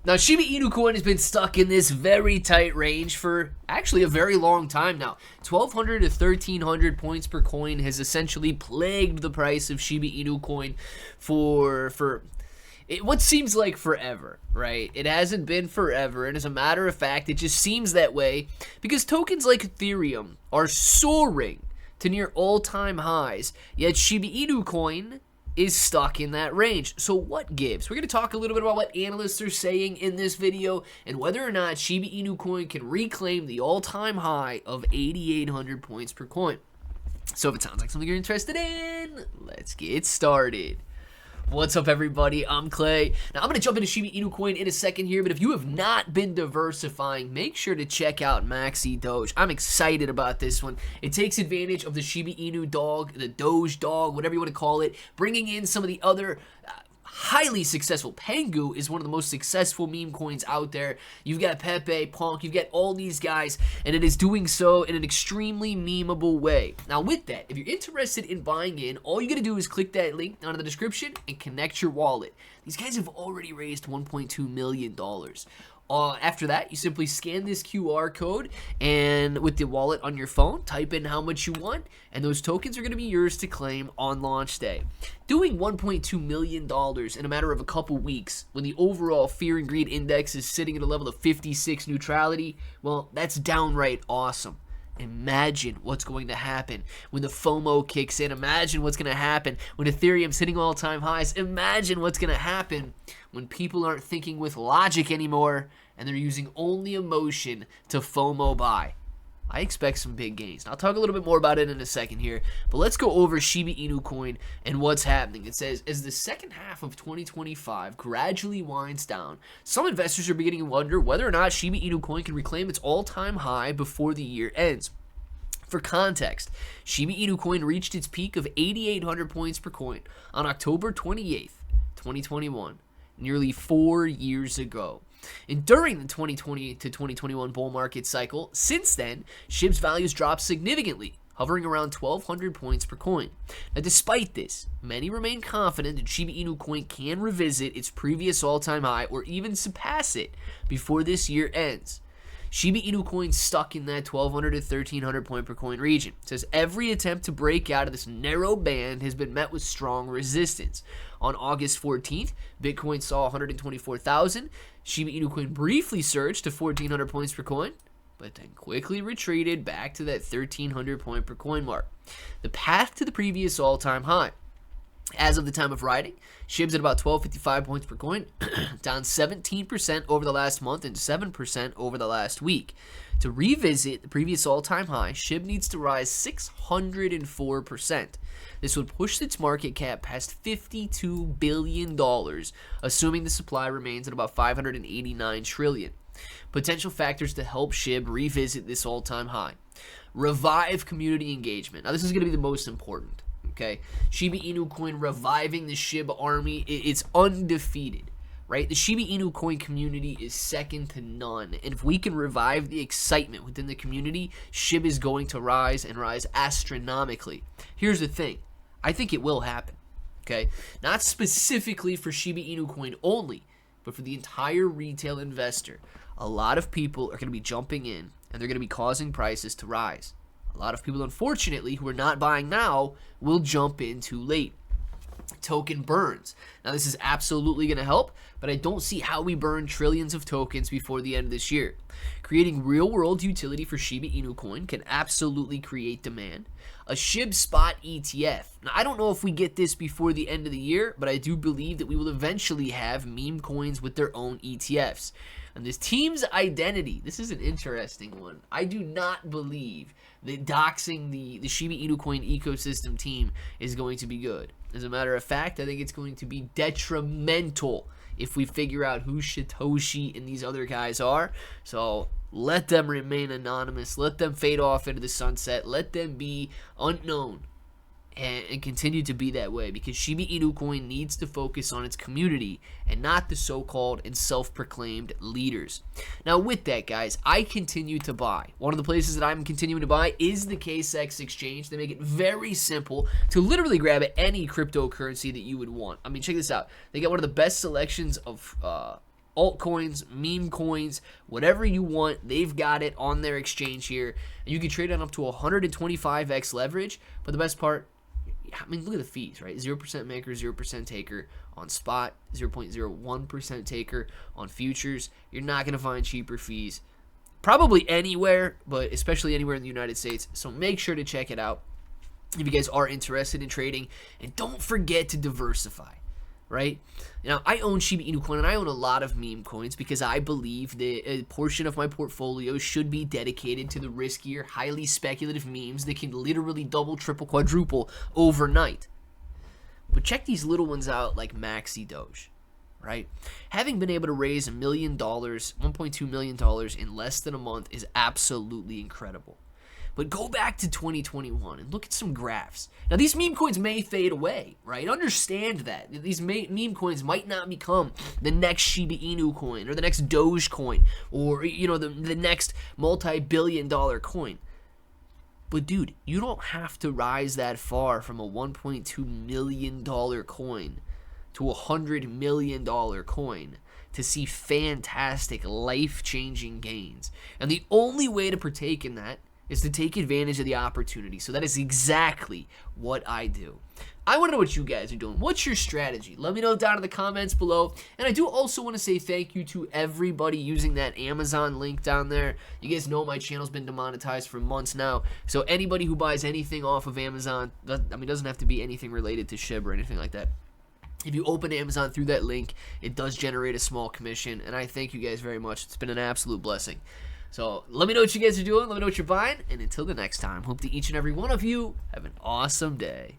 Now, Shiba Inu coin has been stuck in this very tight range for actually a very long time now. 1,200 to 1,300 points per coin has essentially plagued the price of Shiba Inu coin for what seems like forever, right? It hasn't been forever, and as a matter of fact, it just seems that way because tokens like Ethereum are soaring to near all-time highs, yet Shiba Inu coin is stuck in that range. So what gives? We're going to talk a little bit about what analysts are saying in this video and whether or not Shiba Inu coin can reclaim the all-time high of 8,800 points per coin. So if it sounds like something you're interested in, let's get started. What's up, everybody? I'm Clay. Now, I'm going to jump into Shiba Inu coin in a second here, but if you have not been diversifying, make sure to check out Maxi Doge. I'm excited about this one. It takes advantage of the Shiba Inu dog, the Doge dog, whatever you want to call it, bringing in some of the other highly successful. Pengu is one of the most successful meme coins out there. You've got Pepe, Punk, you've got all these guys, and it is doing so in an extremely memeable way. Now with that, if you're interested in buying in, all you gotta do is click that link down in the description and connect your wallet. These guys have already raised $1.2 million. After that, you simply scan this QR code and with the wallet on your phone, type in how much you want, and those tokens are going to be yours to claim on launch day. Doing $1.2 million in a matter of a couple weeks when the overall fear and greed index is sitting at a level of 56 neutrality, well, that's downright awesome. Imagine what's going to happen when the FOMO kicks in. Imagine what's going to happen when Ethereum's hitting all-time highs. Imagine what's going to happen when people aren't thinking with logic anymore and they're using only emotion to FOMO buy. I expect some big gains. I'll talk a little bit more about it in a second here, but let's go over Shiba Inu coin and what's happening. It says, as the second half of 2025 gradually winds down, some investors are beginning to wonder whether or not Shiba Inu coin can reclaim its all-time high before the year ends. For context, Shiba Inu coin reached its peak of 8,800 points per coin on October 28th, 2021, nearly 4 years ago. And during the 2020 to 2021 bull market cycle, since then, SHIB's values dropped significantly, hovering around 1,200 points per coin. Now, despite this, many remain confident that Shiba Inu coin can revisit its previous all-time high or even surpass it before this year ends. Shiba Inu coin stuck in that 1,200 to 1,300 point per coin region. It says every attempt to break out of this narrow band has been met with strong resistance. On August 14th, Bitcoin saw 124,000. Shiba Inu coin briefly surged to 1,400 points per coin, but then quickly retreated back to that 1,300 point per coin mark. The path to the previous all-time high. As of the time of writing, SHIB's at about 1,255 points per coin, down 17% over the last month and 7% over the last week. To revisit the previous all-time high, SHIB needs to rise 604%. This would push its market cap past $52 billion, assuming the supply remains at about 589 trillion. Potential factors to help SHIB revisit this all-time high. Revive community engagement. Now, this is going to be the most important. Okay, Shiba Inu coin reviving the SHIB army, it's undefeated, right? The Shiba Inu coin community is second to none, and if we can revive the excitement within the community, SHIB is going to rise and rise astronomically. Here's the thing, I think it will happen, okay? Not specifically for Shiba Inu coin only, but for the entire retail investor. A lot of people are going to be jumping in, and they're going to be causing prices to rise. A lot of people, unfortunately, who are not buying now will jump in too late. Token burns. Now, this is absolutely going to help, but I don't see how we burn trillions of tokens before the end of this year. Creating real-world utility for Shiba Inu coin can absolutely create demand. A SHIB spot ETF. Now, I don't know if we get this before the end of the year, but I do believe that we will eventually have meme coins with their own ETFs. And this team's identity, this is an interesting one. I do not believe that doxing the Shiba Inu coin ecosystem team is going to be good. As a matter of fact, I think it's going to be detrimental if we figure out who Satoshi and these other guys are. So let them remain anonymous. Let them fade off into the sunset. Let them be unknown. And continue to be that way, because Shiba Inu coin needs to focus on its community and not the so-called and self-proclaimed leaders. Now with that, guys, I continue to buy. One of the places that I'm continuing to buy is the KSX exchange. They make it very simple to literally grab any cryptocurrency that you would want. I mean, check this out. They got one of the best selections of altcoins, meme coins, whatever you want, they've got it on their exchange here. And you can trade on up to 125x leverage. But the best part, I mean, look at the fees, right? 0% maker, 0% taker on spot, 0.01% taker on futures. You're not going to find cheaper fees probably anywhere, but especially anywhere in the United States. So make sure to check it out if you guys are interested in trading. And don't forget to diversify, right? Now, I own Shiba Inu coin, and I own a lot of meme coins because I believe that a portion of my portfolio should be dedicated to the riskier, highly speculative memes that can literally double, triple, quadruple overnight. But check these little ones out like Maxi Doge, right? Having been able to raise $1 million, $1.2 million in less than a month is absolutely incredible. But go back to 2021 and look at some graphs. Now, these meme coins may fade away, right? Understand that. These meme coins might not become the next Shiba Inu coin or the next Doge coin or, you know, the next multi-billion-dollar coin. But, dude, you don't have to rise that far from a $1.2 million coin to a $100 million coin to see fantastic, life-changing gains. And the only way to partake in that is to take advantage of the opportunity. So that is exactly what I do. I want to know what you guys are doing. What's your strategy? Let me know down in the comments below. And I do also want to say thank you to everybody using that Amazon link down there. You guys know my channel's been demonetized for months now. So anybody who buys anything off of Amazon, I mean, doesn't have to be anything related to SHIB or anything like that. If you open Amazon through that link, it does generate a small commission. And I thank you guys very much. It's been an absolute blessing. So let me know what you guys are doing. Let me know what you're buying. And until the next time, hope that each and every one of you have an awesome day.